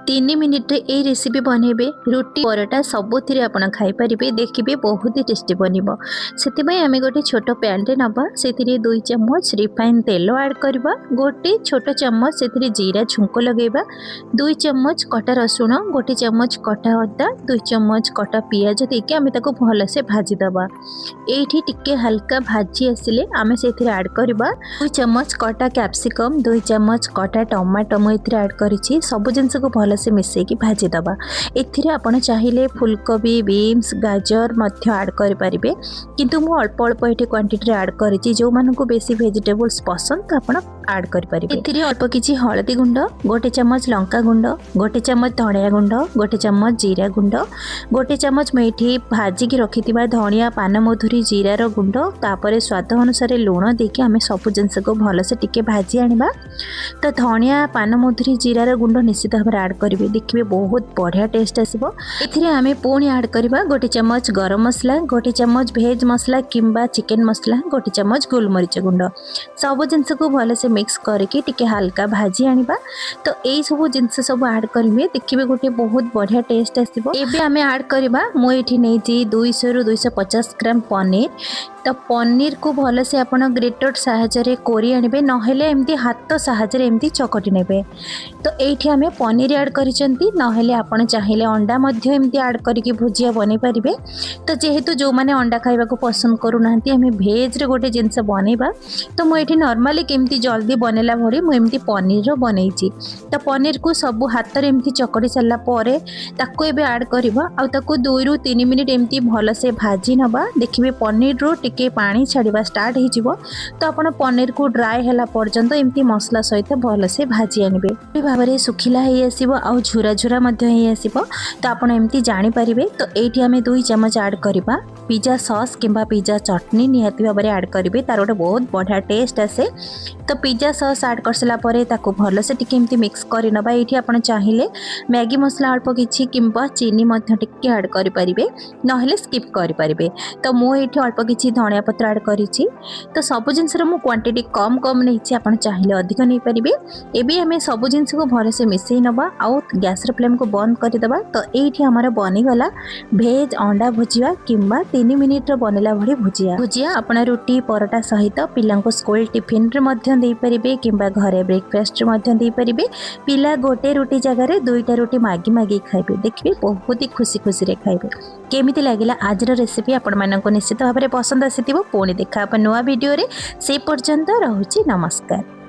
3 minute ये recipe बनइबे रुटी परोटा सबुथिरे आपण खाई परिबे देखिबे बहुत ही टेस्टी बनिबो। सेति आम गोटे छोट पैन रे नबा से 2 चम्मच रिफाइन तेल ऐड करबा, गोटे छोट चम्मच से जीरा झुंको लगेबा, 2 चम्मच कटा रसुण, गोटे चम्मच कटा अदा, 2 चम्मच कटा पियाज देके आम ताको भल से भाजी दबा। एठी टिके हल्का भाजी आसिले आम से ऐड करबा 2 चम्मच कटा कैप्सिकम, 2 चम्मच कटा टमाटो मु एथिरे ऐड करिछि। सब जिंस को भल से मिसेकी भाजी दबा। एथिरे आपण चाहिए फुलकोबी, बीन्स, गाजर मध्य ऐड करि परिबे, किंतु मु अल्प अल्प एठी क्वांटिटी ऐड करिछि। जो मानको बेसी वेजिटेबल्स पसंद त आपण ऐड करि परिबे। एथिरे अल्प किछि हळदी गुंड, गोटे चम्मच लंका गुंड, गोटे चम्मच धनिया गुंड, गोटे चम्मच जीरा गुंड, गोटे चम्मच मेठी भाजी की रखिथिबा धनिया पानमधुरी जीरा रो गुंड, तापरे स्वाद अनुसार लूण देके आमे सब जिंस को भल से टिके भाजी आनिबा। तो धनिया पानमधुरी जीरा रो गुंड निश्चित भाव ऐड करेंगे, देखिए बहुत बढ़िया टेस्ट आसो। एथिरे आमे पुणी ऐड करबा गोटे चम्मच गरम मसला, गोटे चम्मच भेज मसला किंबा चिकन मसला, गोटे चम्मच गोलमरीच गुंड, सब जिनस को भल से मिक्स करके टिके हल्का भाजी आनिबा। तो यही सब जिनस सब ऐड करेंगे, देखिए गोटे बहुत बढ़िया टेस्ट आसो। एबे आमे ऐड करबा मु एठी नेछि 200 रु 250 ग्राम पनीर। तो पनीर को भल से आप ग्रेटर साहाय्य कोरी आनिबे, नहेले एमती हाथ साहाय्य एमती चकटी नेबे। तो एठी आमे पनीर ऐड करिसेंती, नहेले आपण चाहिए अंडा मध्य एमती ऐड करके भुजिया बनै परिबे। तो जेहेतु जो माने अंडा खाइबा को पसंद करू नांती आमे भेज रे गोटे जिंस बनेबा। तो मु एठी नॉर्मली केमती जल्दी बनेला भरी मु एमती पनीर रो बनैछि। तो पनीर को सब हाथ रे एमती चकटी सल्ला परे ताको एबे ऐड करबा, आ ताको 2 रु 3 मिनिट एमती भल से भाजी नबा। देखिबे पनीर रो टिके पानी छाड़वा स्टार्ट हो जिवो। तो आपण पनीर को ड्राई हैला पर्यंत एमती मसला सहित भल से भाजी आनिबे। भाव में सुखिला ही आसीबो आ झुरा झुरा मध्य ही आसीबो। तो आपण एमती जानि परिबे। तो एठी आमे 2 चम्मच ऐड करबा पिज्जा सॉस किंबा पिज्जा चटनी निहाती भाव में ऐड करेंगे, तार गोटे बहुत बढ़िया टेस्ट आसे। तो पिज्जा सॉस ऐड कर सारा पर ताको भल से टिके एमती मिक्स कर नबा। एठी आपण चाहिए मैगी मसला अल्प किछि किंबा चीनी मध्य टिके ऐड करि परिबे, नहेले स्किप करि परिबे। तो मु एठी अल्प किछि धनिया पत्र ऐड करिछि। तो सब जिनसर मु क्वांटिटी कम कम नैछि, आपण चाहिए अधिक नै परिबे। एबे हमें सब जिनस को भल से मिसई नबा आ गैस रे फ्लेम को बंद कर देबा। तो एठी हमर बनी गला भेज अंडा भुजिया किंबा 3 मिनिट रे बनेला भली भुजिया आपण रोटी परोटा सहित पिलांको स्कूल टिफिन रे मध्य देई परिबे किंबा घरे ब्रेकफास्ट रे मध्य देई परिबे। पिला गोटे रोटी जगह रे 2टा रोटी मागी मागी खाइबे, देखिबे बहुत ही खुशी खुशी रे खाइबे। केमिति लागिला आजर रेसिपी आपण मानको निश्चित भाव में पसंद आसीथिबो। पुणी देखा अपन नुआ वीडियो रे, से पर्यंत रहूची नमस्कार।